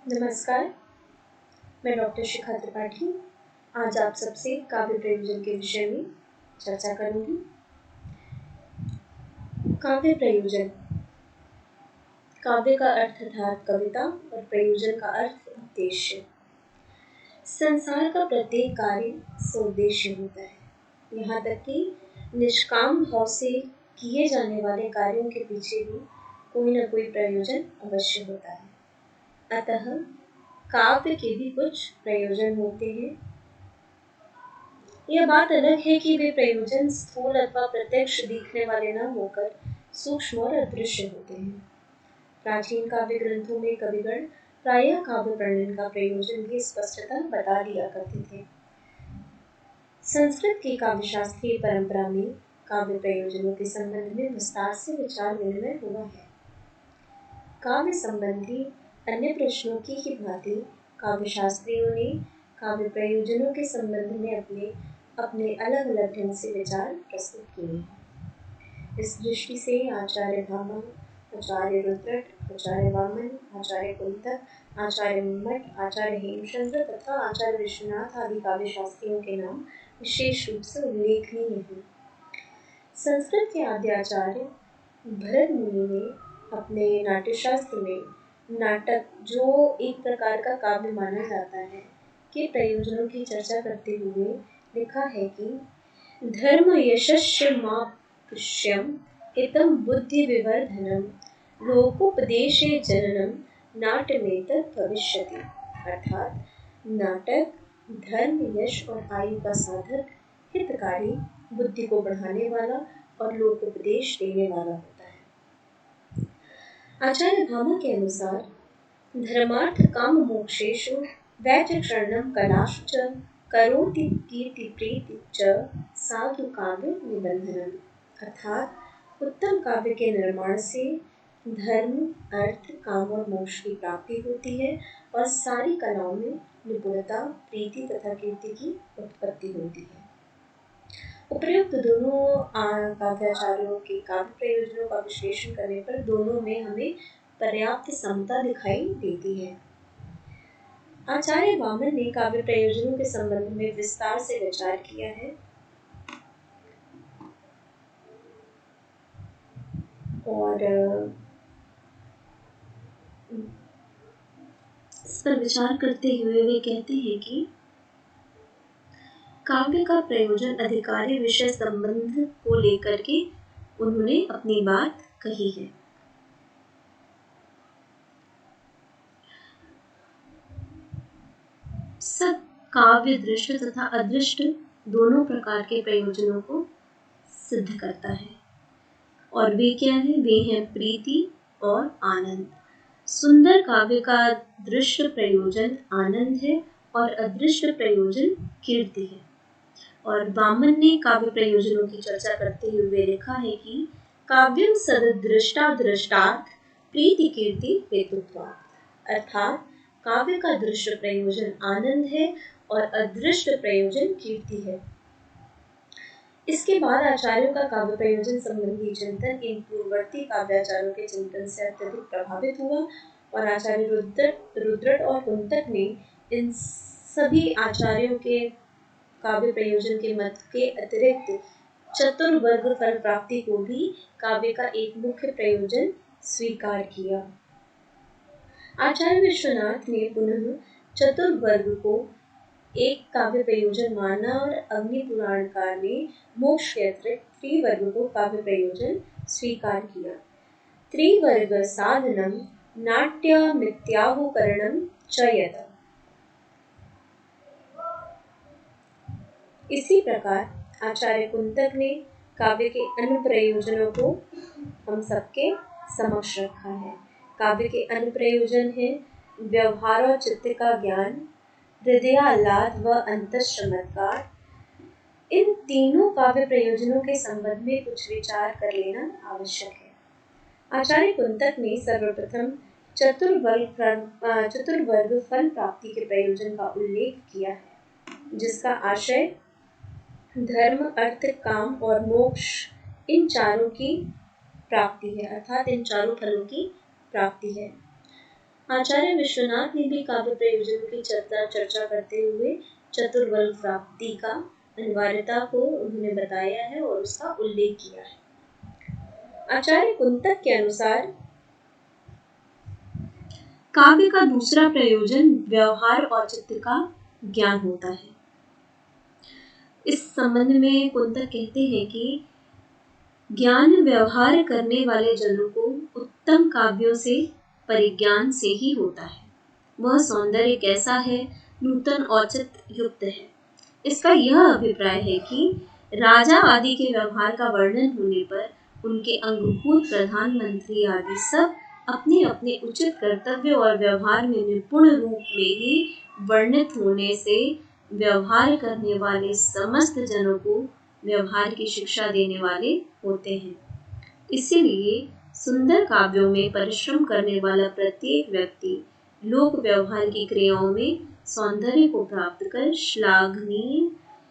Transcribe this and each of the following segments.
नमस्कार, मैं डॉक्टर शिखा त्रिपाठी आज आप सबसे काव्य प्रयोजन के विषय में चर्चा करूंगी। काव्य प्रयोजन। काव्य का अर्थ अर्थात कविता और प्रयोजन का अर्थ उद्देश्य। संसार का प्रत्येक कार्य स्वउद्देश्य होता है। यहाँ तक कि निष्काम भाव से किए जाने वाले कार्यों के पीछे भी कोई न कोई प्रयोजन अवश्य होता है। अतः काव्य के भी कुछ प्रयोजन होते हैं। यह बात अलग है कि वे प्रयोजन स्थूल अथवा प्रत्यक्ष दिखने वाले न होकर सूक्ष्म और अदृश्य होते हैं। प्राचीन काव्य ग्रंथों में कविगण प्रायः काव्य प्रणयन का प्रयोजन भी स्पष्टतः बता दिया करते थे। संस्कृत की काव्य शास्त्रीय परंपरा में काव्य प्रयोजनों के संबंध में विस्तार से विचार विनिमय हुआ है। काव्य संबंधी अन्य प्रश्नों की ही भांति काव्य शास्त्रियों ने काव्य प्रयोजनों के संबंध में अपने अलग अलग ढंग से विचार प्रस्तुत किए हैं। इस दृष्टि से आचार्य भामा, आचार्य रुद्रट, आचार्य वामन, आचार्य कुंतक, आचार्य मम्मट, आचार्य हेमचंद्र तथा आचार्य विश्वनाथ आदि काव्य शास्त्रियों के नाम विशेष रूप से उल्लेखनीय हैं। संस्कृत के आद्य आचार्य भरत मुनि ने अपने नाट्यशास्त्र में नाटक, जो एक प्रकार का काव्य माना जाता है, के प्रयोजनों की चर्चा करते हुए लिखा है कि धर्म यशस्य मापुष्यम इतम बुद्धि विवर्धनम लोकोपदेशे जननम नाट्यमेतत् भविष्यति। अर्थात नाटक धर्म, यश और आयु का साधक, हितकारी, बुद्धि को बढ़ाने वाला और लोकोपदेश देने वाला होता है। आचार्य भामा के अनुसार धर्मार्थ काम मोक्षेषु वैचक्षरणं कलाशु च करोति कीर्ति प्रीति च साधु काव्य निबंधनम। अर्थात उत्तम काव्य के निर्माण से धर्म, अर्थ, काम और मोक्ष की प्राप्ति होती है और सारी कलाओं में निपुणता, प्रीति तथा कीर्ति की उत्पत्ति होती है। उपर्युक्त दोनों काव्याचार्यों के काव्य प्रयोजनों का विश्लेषण करने पर दोनों में हमें पर्याप्त समता दिखाई देती है। आचार्य वामन ने काव्य प्रयोजनों के संबंध में विस्तार से विचार किया है और इस पर विचार करते हुए वे कहते हैं कि काव्य का प्रयोजन अधिकारी विषय संबंध को लेकर के उन्होंने अपनी बात कही है। सब काव्य दृष्ट तथा अदृष्ट दोनों प्रकार के प्रयोजनों को सिद्ध करता है और वे क्या है? वे हैं प्रीति और आनंद। सुंदर काव्य का दृश्य प्रयोजन आनंद है और अदृश्ट प्रयोजन कीर्ति है। और वामन ने काव्य प्रयोजनों की चर्चा करते हुए लिखा है कि काव्यम सदृष्टा दृष्टार्थ प्रीति कीर्ति हेतुत्वात्। अर्थात काव्य का दृश्य प्रयोजन आनंद है और अदृष्ट प्रयोजन कीर्ति है। इसके बाद आचार्यों का काव्य प्रयोजन संबंधी चिंतन इन पूर्ववर्ती काव्याचार्यों के चिंतन से अत्यधिक प्रभावित हुआ और आचार्य रुद्रट और कुंतक ने इन सभी आचार्यों के काव्य प्रयोजन के मत के अतिरिक्त चतुर्वर्ग फल प्राप्ति को भी काव्य का एक मुख्य प्रयोजन स्वीकार किया। आचार्य विश्वनाथ ने पुनः चतुर्वर्ग को एक काव्य प्रयोजन माना और अग्नि पुराणकार ने मोक्ष के अतिरिक्त त्रिवर्ग को काव्य प्रयोजन स्वीकार किया। त्रिवर्ग साधनम नाट्यमित्याहुकरणम च यत्। इसी प्रकार आचार्य कुंतक ने काव्य के अनुप्रयोजनों को हम सबके समक्ष रखा है। काव्य के अनुप्रयोजन है व्यवहार और चित्त का ज्ञान, हृदयाह्लाद व अंतस चमत्कार। इन तीनों काव्य प्रयोजनों के संबंध में कुछ विचार कर लेना आवश्यक है। आचार्य कुंतक ने सर्वप्रथम चतुर्वर्ग फल प्राप्ति के प्रयोजन का उल्लेख किया है, जिसका आशय धर्म, अर्थ, काम और मोक्ष इन चारों की प्राप्ति है। अर्थात इन चारों फलों की प्राप्ति है। आचार्य विश्वनाथ ने भी काव्य प्रयोजनों की चर्चा करते हुए चतुर्वर्ग प्राप्ति का अनिवार्यता को उन्होंने बताया है और उसका उल्लेख किया है। आचार्य कुंतक के अनुसार काव्य का दूसरा प्रयोजन व्यवहार औचित्य का ज्ञान होता है। इस संबंध में कुंतक कहते हैं कि ज्ञान व्यवहार करने वाले जनों को उत्तम काव्यों से परिज्ञान से ही होता है। वह सौंदर्य कैसा है, नूतन औचित्य युक्त है। इसका यह अभिप्राय है कि राजा आदि के व्यवहार का वर्णन होने पर उनके अंगभूत प्रधानमंत्री आदि सब अपने अपने उचित कर्तव्य और व्यवहार में निपुण रूप में ही वर्णित होने से व्यवहार करने वाले समस्त जनों को व्यवहार की शिक्षा देने वाले होते हैं। इसीलिए सुंदर काव्यों में परिश्रम करने वाला प्रत्येक व्यक्ति लोक व्यवहार की क्रियाओं में सौंदर्य को प्राप्त कर श्लाघनीय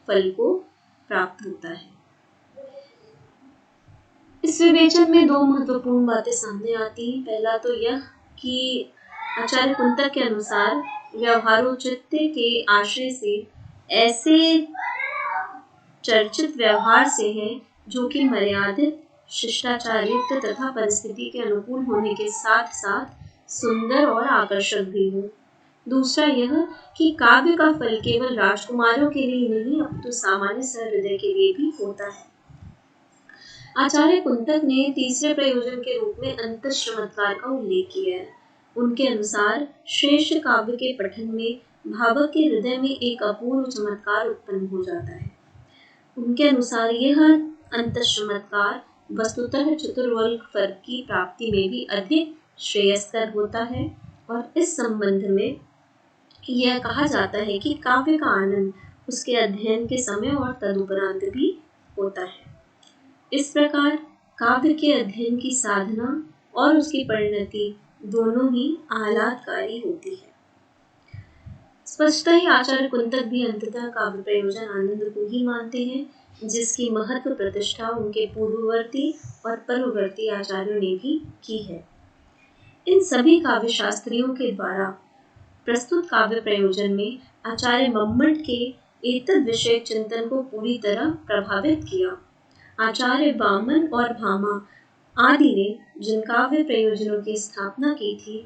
फल को प्राप्त होता है। इस विवेचन में दो महत्वपूर्ण बातें सामने आती हैं। पहला तो यह कि आचार्य कुंतक के अनुसार व्यवहारोचित्य के आश्रय से ऐसे चर्चित व्यवहार से है जो कि मर्यादित, शिष्टाचारयुक्त तथा परिस्थिति के अनुकूल होने के साथ साथ सुंदर और आकर्षक भी हो। दूसरा यह कि काव्य का फल केवल राजकुमारों के लिए नहीं अपितु सामान्य सहृदय के लिए भी होता है। आचार्य कुंतक ने तीसरे प्रयोजन के रूप में अंतःश्रमत्कार का उल्लेख किया है। उनके अनुसार श्रेष्ठ काव्य के पठन में भावक के हृदय में एक अपूर्व चमत्कार उत्पन्न हो जाता है। उनके अनुसार यह अंतःश्रमत्कार वस्तुतः चतुर्वर्ग फर्क की प्राप्ति में भी अधिक श्रेयस्कर होता है और इस संबंध में यह कहा जाता है कि काव्य का आनंद उसके अध्ययन के समय और तदुपरांत भी होता है। इस प्रकार काव्य के अध्ययन की साधना और उसकी परिणति दोनों ही आह्लादकारी होती है। स्पष्टतः ही आचार्य कुंतक भी अंततः काव्य प्रयोजन आनंद को ही मानते हैं, जिसकी महत्व प्रतिष्ठा उनके पूर्ववर्ती और परवर्ती आचार्यों ने भी की है। इन सभी काव्य शास्त्रियों के द्वारा प्रस्तुत काव्य प्रयोजन में आचार्य मम्मट के एतद विषय चिंतन को पूरी तरह प्रभावित किया। आचार्य वामन और भामा आदि ने जिन काव्य प्रयोजनों की स्थापना की थी,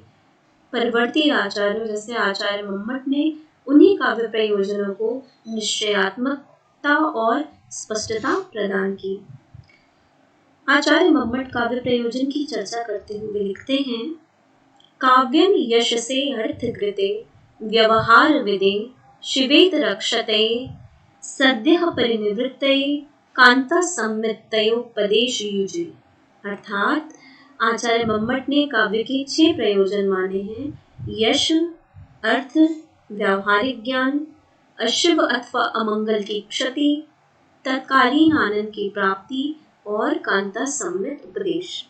परवर्ती आचार्यों जैसे आचार्य मम्मट ने उन्हीं काव्य प्रयोजनों को निश्चयात्मकता और स्पष्टता प्रदान की। आचार्य मम्मट काव्य प्रयोजन की चर्चा करते हुए लिखते हैं, काव्यम यशसे अर्थकृते व्यवहार विदे शिवेत रक्षते सद्यः परिनिवृत्ते कांता सम्मितयोपदेश युजे। अर्थात आचार्य मम्मट ने काव्य के 6 प्रयोजन माने हैं: यश, अर्थ, व्यावहारिक ज्ञान, अशुभ अथवा अमंगल की क्षति, तत्कालीन आनंद की प्राप्ति और कांता सम्मित उपदेश।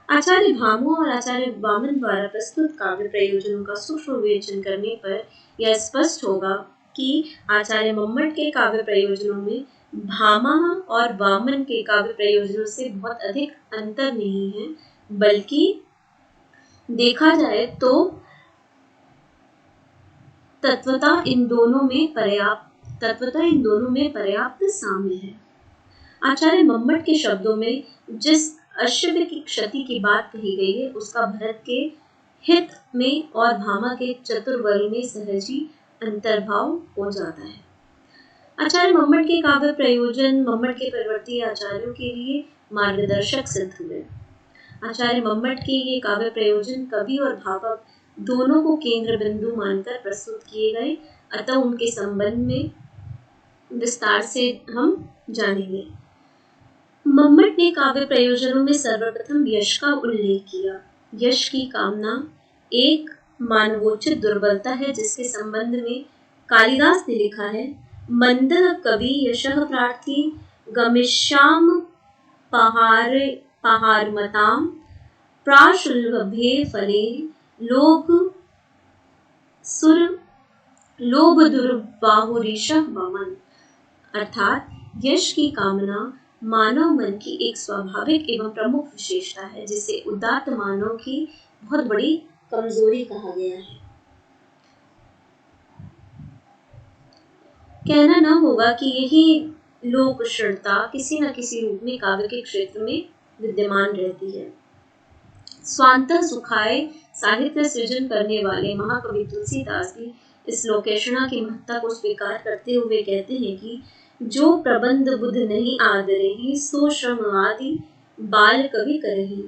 आचार्य भामु और आचार्य वामन द्वारा प्रस्तुत काव्य प्रयोजनों का सूक्ष्म विवेचन करने पर यह स्पष्ट होगा कि आचार्य मम्मट के काव्य प्रयोजनों में भामा और वामन के काव्य प्रयोजनों से बहुत अधिक अंतर नहीं है, बल्कि देखा जाए तो तत्वतः इन दोनों में पर्याप्त साम्य है। आचार्य मम्मट के शब्दों में जिस अश्व की क्षति की बात कही गई है, उसका भरत के हित में और भामा के चतुर्वर्ग में सहज ही अंतर्भाव हो जाता है। आचार्य मम्मट के काव्य प्रयोजन मम्मट के परवर्ती आचार्यों के लिए मार्गदर्शक सिद्ध हुए। आचार्य मम्मट के ये काव्य प्रयोजन कवि और भावक दोनों को केंद्र बिंदु मानकर प्रस्तुत किए गए, अतः उनके संबंध में विस्तार से हम जानेंगे। मम्मट ने काव्य प्रयोजनों में सर्वप्रथम यश का उल्लेख किया। यश की कामना एक मानवोचित दुर्बलता है, जिसके संबंध में कालिदास ने लिखा है, मंद कवि यशः प्रार्थी गमिष्याम पहारमताम प्राशुल्भे फले लोभ दुर्बाहुरीशः वमन। अर्थात यश की कामना मानव मन की एक स्वाभाविक एवं प्रमुख विशेषता है, जिसे उदात्त मानव की बहुत बड़ी कमजोरी कहा गया है। कहना न होगा कि यही लोक श्रद्धा किसी न किसी रूप में काव्य के क्षेत्र में विद्यमान रहती है। स्वांतः सुखाय साहित्य सृजन करने वाले महाकवि तुलसीदास भी इस लोकेशना की महत्ता को स्वीकार करते हुए कहते हैं कि जो प्रबंध बुध नहीं आदरेही सो श्रम आदि बाल कवि करही।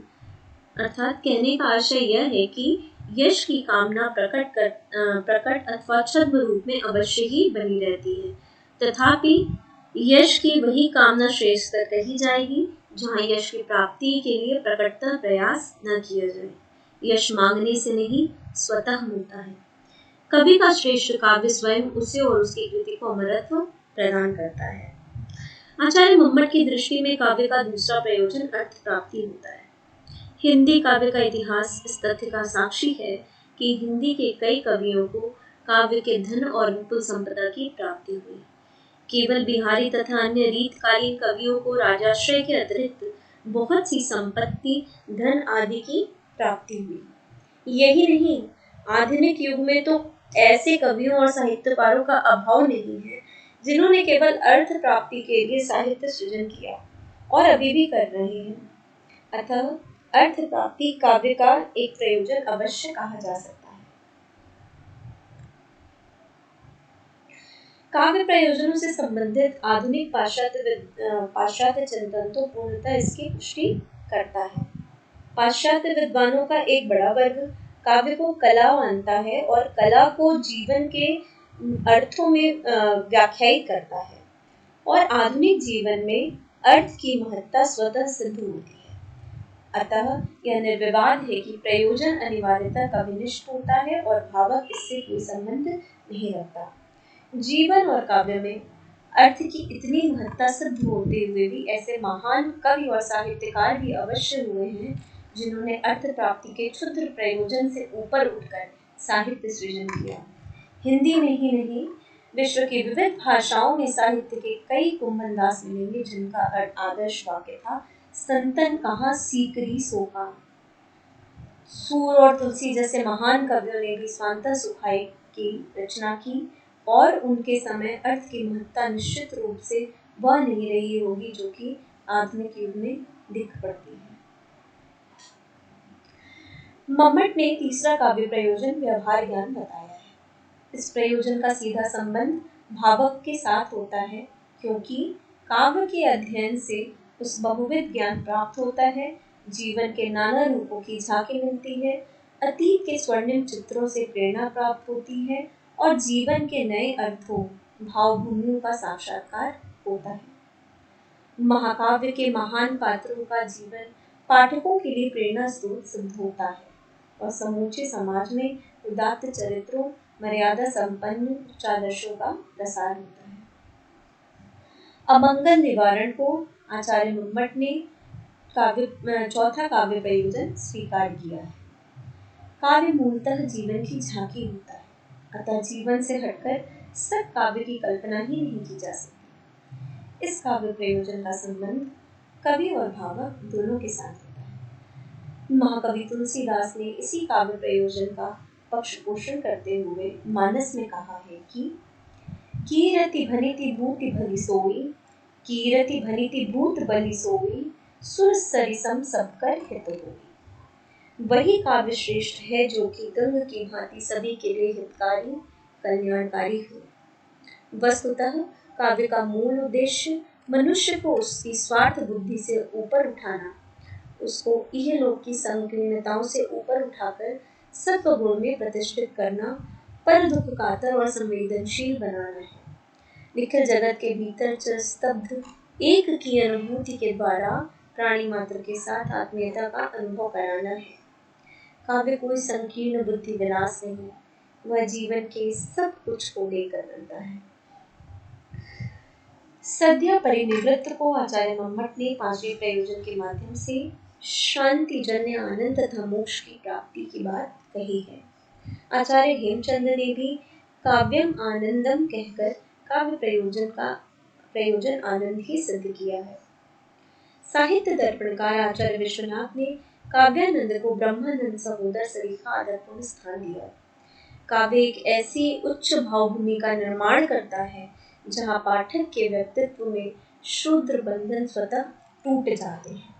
अर्थात कहने का आशय यह है कि यश की कामना प्रकट अथवा छद्म रूप में अवश्य ही बनी रहती है, तथापि यश की वही कामना श्रेष्ठ कही जाएगी जहाँ यश की प्राप्ति के लिए प्रकटतः प्रयास न किया जाए। यश मांगने से नहीं स्वतः मिलता है। कवि का श्रेष्ठ काव्य स्वयं उसे और उसकी कृति को अमरत्व प्रदान करता है। आचार्य मम्मट की दृष्टि में काव्य का दूसरा प्रयोजन अर्थ प्राप्ति होता है। हिंदी काव्य का इतिहास इस तथ्य का साक्षी है कि हिंदी के कई कवियों को काव्य के धन और विपुल संपदा की प्राप्ति हुई। केवल बिहारी तथा अन्य रीतकालीन कवियों को राजाश्रय के अतिरिक्त बहुत सी संपत्ति, धन आदि की प्राप्ति हुई। यही नहीं, आधुनिक युग में तो ऐसे कवियों और साहित्यकारों का अभाव नहीं है जिन्होंने केवल अर्थ प्राप्ति के लिए साहित्य सृजन किया और अभी भी कर रहे हैं। अतः अर्थ प्राप्ति काव्य का एक प्रयोजन अवश्य कहा जा सकता है। काव्य प्रयोजनों से संबंधित आधुनिक पाश्चात्य चिंतन तो पूर्णतः इसकी पुष्टि करता है। पाश्चात्य विद्वानों का एक बड़ा वर्ग काव्य को कला मानता है और कला को जीवन के अर्थों में व्याख्यायित करता है, और आधुनिक जीवन में अर्थ की महत्ता स्वतः सिद्ध होती है। अतः यह निर्विवाद है कि प्रयोजन अनिवार्यतः कविनिष्ठ होता है और भावक इससे कोई संबंध नहीं रखता। जीवन और काव्य में अर्थ की इतनी महत्ता सिद्ध होते हुए भी ऐसे महान कवि और साहित्यकार भी अवश्य हुए हैं जिन्होंने अर्थ प्राप्ति के क्षुद्र प्रयोजन से ऊपर उठकर साहित्य सृजन किया। हिंदी में ही नहीं, विश्व की विविध भाषाओं में साहित्य के कई कुंभनदास मिलेंगे जिनका आदर्श वाक्य था, संतन कहाँ सीकरी सोहा। सूर और तुलसी जैसे महान कवियों ने भी स्वांतः सुखाय की रचना की और उनके समय अर्थ की महत्ता निश्चित रूप से वह नहीं रही होगी जो कि आधुनिक युग में दिख पड़ती है। मम्मट ने तीसरा काव्य प्रयोजन व्यवहार ज्ञान बताया है। इस प्रयोजन का सीधा संबंध भावक के साथ होता है, क्योंकि काव्य के अध्ययन से उस बहुविध ज्ञान प्राप्त होता है, जीवन के नाना रूपों की झांकी मिलती है, अतीत के स्वर्णिम चित्रों से प्रेरणा प्राप्त होती है और जीवन के नए अर्थों, भावभूमियों का साक्षात्कार होता है। महाकाव्य के महान पात्रों का जीवन पाठकों के लिए प्रेरणा स्रोत सिद्ध होता है और समूचे समाज में उदात्त चरित्रों, मर्यादा संपन्न आदर्शों का प्रसार होता है। अमंगल निवारण को आचार्य मम्मट ने चौथा काव्य प्रयोजन स्वीकार किया है। काव्य मूलतः जीवन की झांकी होता है, अतः जीवन से हटकर सब काव्य की कल्पना ही नहीं की जा सकती। इस काव्य प्रयोजन का संबंध कवि और भावक दोनों के साथ होता है। महाकवि तुलसीदास ने इसी काव्य प्रयोजन का पक्ष पोषण करते हुए मानस में कहा है कि कीरति भनिति भूति भली सोई, कीरति भनिति भूत बलि सोई, सुर सरिसम सब कर हित होई। वही काव्य श्रेष्ठ है जो कि गंग की भांति सभी के लिए हितकारी, कल्याणकारी हो। वस्तुतः काव्य का मूल उद्देश्य मनुष्य को उसकी स्वार्थ बुद्धि से ऊपर उठाना, उसको इहलोक की संकीर्णताओं से ऊपर उठाकर सत्व गुण में प्रतिष्ठित करना, पर दुख कातर और संवेदनशील बनाना है। निखिल जगत के भीतर स्तब्ध एक की अनुभूति के द्वारा प्राणी मात्र के साथ आत्मीयता का अनुभव कराना है। काव्य कोई संकीर्ण बुद्धि विलास नहीं, वह जीवन के सब कुछ को लेकर बनता है। सद्य परिनिवृत्त को आचार्य मम्मट ने पांचवें प्रयोजन के माध्यम से शांति जन्य आनंद तथा मोक्ष की प्राप्ति की बात कही है। आचार्य हेमचंद ने भी काव्यम आनंदम कहकर काव्य प्रयोजन आनंद ही सिद्ध किया है। साहित्य दर्पणकार आचार्य विश्वनाथ ने काव्यानंद को ब्रह्मानंद सहोदर सरीखा आदरपूर्ण स्थान दिया। काव्य एक ऐसी उच्च भावभूमि का निर्माण करता है जहाँ पाठक के व्यक्तित्व में शूद्र बंधन स्वतः टूट जाते हैं,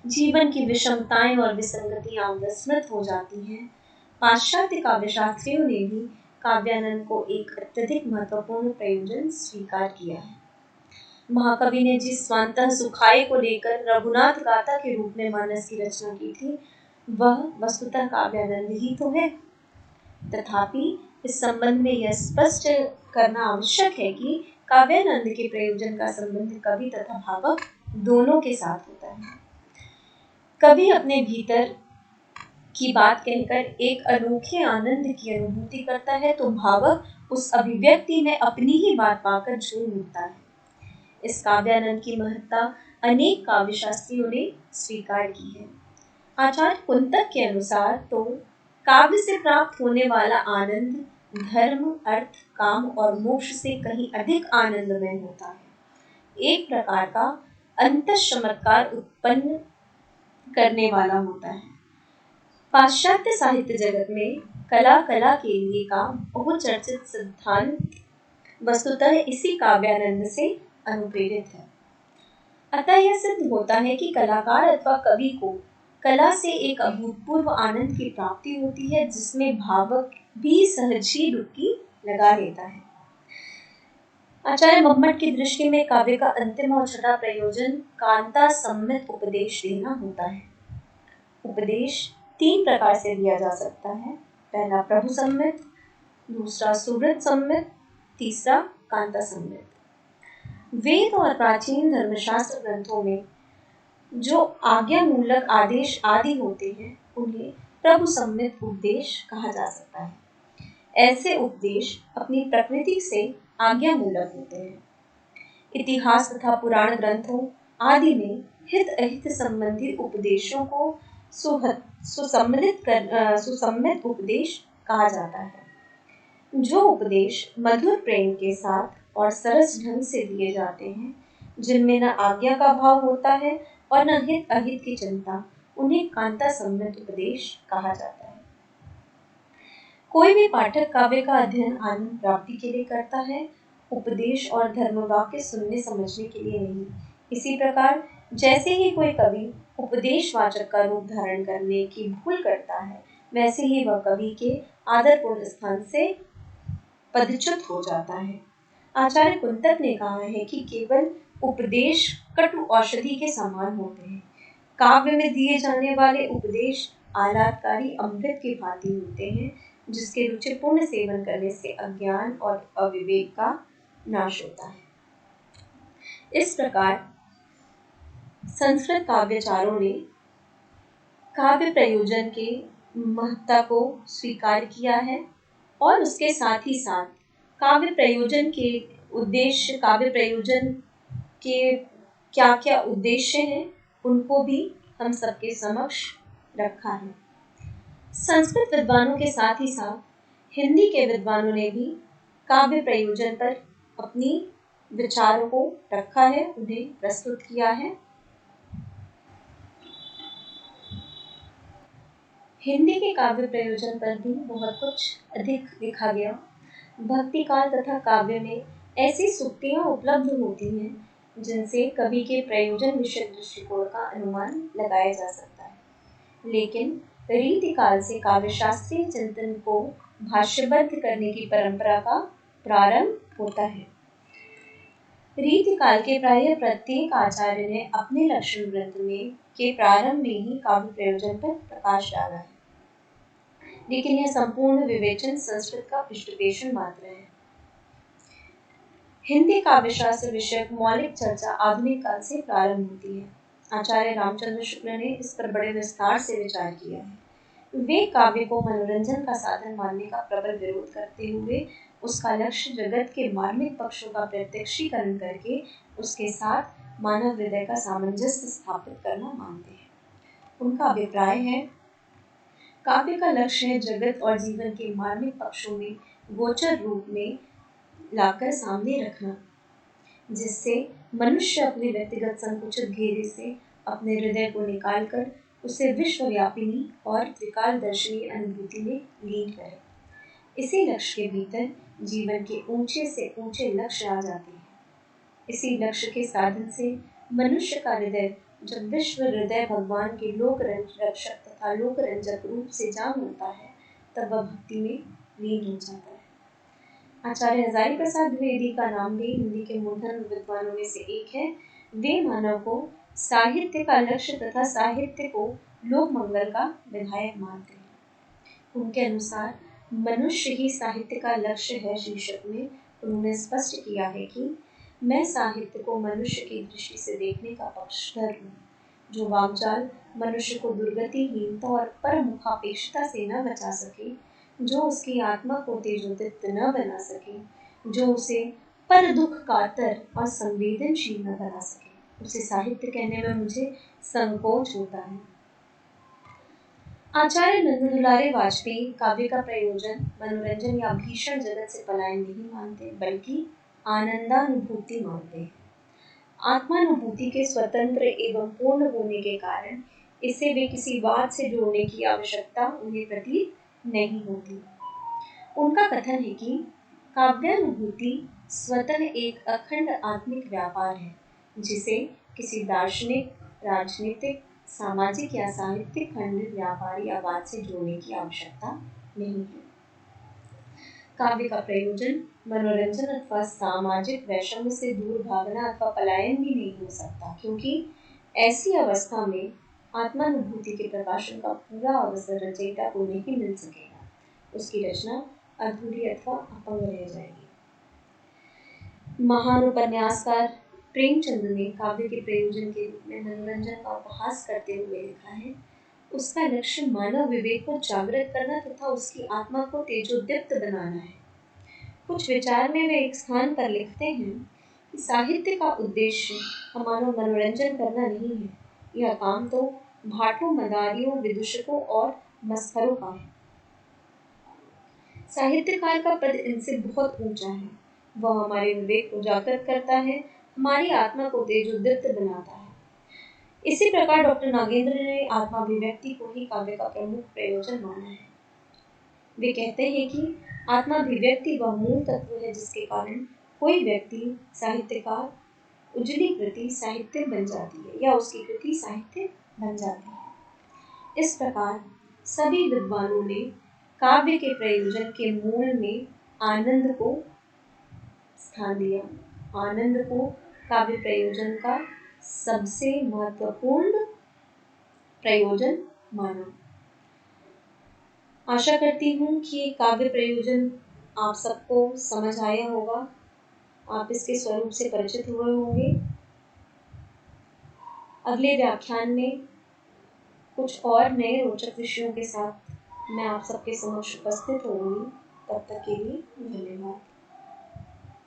जीवन की विषमताएं और विसंगतियां विस्मृत हो जाती हैं। पाश्चात्य काव्यशास्त्रियों ने भी काव्यानंद को एक अत्यधिक महत्वपूर्ण प्रयोजन स्वीकार किया है। महाकवि ने जिस स्वांतः सुखाय को लेकर रघुनाथ गाथा के रूप में मानस की रचना की थी, वह वस्तुतः काव्यानंद ही तो है। तथापि इस संबंध में यह स्पष्ट करना आवश्यक है कि काव्यानंद के प्रयोजन का संबंध कवि तथा भावक दोनों के साथ होता है। कवि अपने भीतर की बात कहकर एक अनोखे आनंद की अनुभूति करता है, तो भावक उस अभिव्यक्ति में अपनी ही बात पाकर झूम उठता है। इस काव्यानंद की महत्ता अनेक काव्यशास्त्रियों ने स्वीकार की है। आचार्य कुंतक के अनुसार तो काव्य से प्राप्त होने वाला आनंद धर्म, अर्थ, काम और मोक्ष से कहीं अधिक आनंदमय होता है। एक प्रकार का अंतः चमत्कार उत्पन्न करने वाला होता है। पाश्चात्य साहित्य जगत में कला के लिए का बहुचर्चित सिद्धांत वस्तुतः इसी काव्यानंद से अनुप्रेरित है। अतः यह सिद्ध होता है कि कलाकार अथवा कवि को कला से एक अभूतपूर्व आनंद की प्राप्ति होती है, जिसमें भावक भी सहज ही डुबकी लगा लेता है। आचार्य मम्मट की दृष्टि में काव्य का अंतिम और छठा प्रयोजन कांता सम्मित उपदेश देना होता है। उपदेश 3 प्रकार से दिया जा सकता है। पहला प्रभु सम्मित, दूसरा सुहृद सम्मित, तीसरा कांता सम्मित। वेद और प्राचीन धर्मशास्त्र ग्रंथों में जो आज्ञामूलक आदेश आदि होते हैं, उन्हें प्रभु सम्मित उपदेश कहा जा सकता है। ऐसे उपदेश अपनी प्रकृति से आज्ञामूलक होते हैं। इतिहास तथा पुराण ग्रंथों आदि में हित अहित संबंधी उपदेशों को सुसम्मित उपदेश कहा जाता है। जो उपदेश मधुर प्रेम के साथ और सरस ढंग से दिए जाते हैं, जिनमें न आज्ञा का भाव होता है और न हित अहित की चिंता, उन्हें कांता सम्मित उपदेश कहा जाता है। कोई भी पाठक काव्य का अध्ययन आनंद प्राप्ति के लिए करता है, उपदेश और धर्म वाक्य सुनने समझने के लिए नहीं। इसी प्रकार जैसे ही कोई कवि उपदेशवाचक का रूप धारण करने की भूल करता है, वैसे ही वह कवि के आदरपूर्ण स्थान से पदच्युत हो जाता है। आचार्य कुंतक ने कहा है कि केवल उपदेश कटु औषधि के समान होते हैं। काव्य में दिए जाने वाले उपदेश आह्लादकारी अमृत की भांति होते हैं, जिसके रुचिपूर्ण सेवन करने से अज्ञान और अविवेक का नाश होता है। इस प्रकार संस्कृत काव्यचारों ने काव्य प्रयोजन के महत्ता को स्वीकार किया है और उसके साथ ही साथ काव्य प्रयोजन के क्या क्या उद्देश्य हैं, उनको भी हम सबके समक्ष रखा है। संस्कृत विद्वानों के साथ ही साथ हिंदी के विद्वानों ने भी काव्य प्रयोजन पर अपनी विचारों को रखा है, उन्हें प्रस्तुत किया है। हिंदी के काव्य प्रयोजन पर भी बहुत कुछ अधिक लिखा गया। भक्ति काल तथा काव्य में ऐसी सूक्तियां उपलब्ध होती हैं, जिनसे कवि के प्रयोजन विषय दृष्टिकोण का अनुमान लगाया जा सकता है। लेकिन रीतिकाल से काव्यशास्त्रीय चिंतन को भाष्यबद्ध करने की परंपरा का प्रारंभ होता है। रीतिकाल के प्रायः प्रत्येक आचार्य ने अपने लक्षण ग्रंथ में के प्रारंभ में ही काव्य प्रयोजन पर प्रकाश डाला है, लेकिन यह संपूर्ण विवेचन संस्कृत का पृष्ठपोषण मात्र है। हिंदी काव्यशास्त्र विषयक मौलिक चर्चा आधुनिक काल से प्रारंभ होती है। आचार्य रामचंद्र शुक्ल ने इस पर बड़े विस्तार से विचार किया है। वे काव्य को मनोरंजन का साधन मानने का प्रबल विरोध करते हुए उसका लक्ष्य जगत के मार्मिक पक्षों का प्रत्यक्षीकरण करके उसके साथ मानव हृदय का सामंजस्य स्थापित करना मानते हैं। उनका अभिप्राय है, काव्य का लक्ष्य है जगत और जीवन के मार्मिक पक्षों में गोचर रूप में लाकर सामने रखना, जिससे मनुष्य अपने व्यक्तिगत संकुचित घेरे से अपने हृदय को निकालकर उसे विश्वव्यापिनी और त्रिकालदर्शिनी अनुभूति में लीन करे। इसी लक्ष्य के भीतर जीवन के ऊंचे से ऊंचे लक्ष्य आ जाते हैं। इसी लक्ष्य के साधन से मनुष्य का हृदय जब विश्व हृदय भगवान के लोक रक्षक तथा लोक रंजक रूप से जान होता है, तब वह भक्ति में लीन हो जाता है। आचार्य हजारी प्रसाद द्विवेदी का नाम भी हिंदी के मूर्धन्य विद्वानों में से एक है। वे मानव को साहित्य का लक्ष्य तथा साहित्य को लोक मंगल का विधायक मानते हैं। उनके अनुसार मनुष्य ही साहित्य का लक्ष्य है। शीर्षक में उन्होंने स्पष्ट किया है कि मैं साहित्य को मनुष्य की दृष्टि से देखने का पक्षधर हूँ। जो वाक्जाल मनुष्य को दुर्गति, हीनता और परमुखापेक्षता से न बचा सके, जो उसकी आत्मा को तेजोदीप्त न बना सके, जो उसे पर दुख कातर और संवेदनशील न बना सके, उसे साहित्य कहने में मुझे संकोच होता है। आचार्य नंददुलारे वाजपेयी काव्य का प्रयोजन मनोरंजन या भीषण जगत से पलायन नहीं मानते, बल्कि आनंदानुभूति मानते हैं। आत्मानुभूति के स्वतंत्र एवं पूर्ण होने के कारण इसे वे किसी वाद से जोड़ने की आवश्यकता उन्हें प्रतीत नहीं होती। उनका कथन है कि काव्यानुभूति स्वतः एक अखंड आत्मिक व्यापार है, जिसे किसी दार्शनिक, राजनीतिक, सामाजिक या साहित्यिक खंड, व्यापार या वाद से जोड़ने की आवश्यकता नहीं है। काव्य का प्रयोजन मनोरंजन अथवा सामाजिक वैषम्य से दूर भागना अथवा पलायन भी नहीं हो सकता, क्योंकि ऐसी अवस्था में आत्मानुभूति के प्रकाशन का पूरा अवसर रचयिता को नहीं मिल सकेगा। उसकी रचना अधूरी अथवा अपंग रह जाएगी। महान उपन्यासकार प्रेमचंद ने काव्य के प्रयोजन के रूप में मनोरंजन का उपहास करते हुए लिखा है, उसका लक्ष्य मानव विवेक को जागृत करना तथा उसकी आत्मा को तेजोदीप्त बनाना है। कुछ विचार में वे एक स्थान पर लिखते हैं कि साहित्य का उद्देश्य हमारा मनोरंजन करना नहीं है, यह काम तो भाटों, मदारियों, विदूषकों और मस्खरों का है। साहित्यकार का पद इनसे बहुत ऊंचा है। वह हमारे विवेक को जागृत करता है, हमारी आत्मा को तेजोदीप्त बनाता है। इसी प्रकार डॉक्टर नागेंद्र ने आत्माभिव्यक्ति को ही काव्य का प्रमुख प्रयोजन माना है। वे कहते हैं कि आत्माभिव्यक्ति वह मूल तत्व है जिसके कारण कोई व्यक्ति, साहित्यकार, उजली कृति साहित्य बन जाती है या उसकी कृति साहित्य बन जाती है। इस प्रकार सभी विद्वानों ने काव्य के प्रयोजन के मूल में आनंद को स्थान दिया। आनंद को काव्य प्रयोजन का सबसे महत्वपूर्ण प्रयोजन माना। आशा करती हूँ कि काव्य प्रयोजन आप सबको समझ आया होगा, आप इसके स्वरूप से परिचित हुए होंगे। अगले व्याख्यान में कुछ और नए रोचक विषयों के साथ मैं आप सबके समक्ष उपस्थित होंगी। तब तक के लिए धन्यवाद।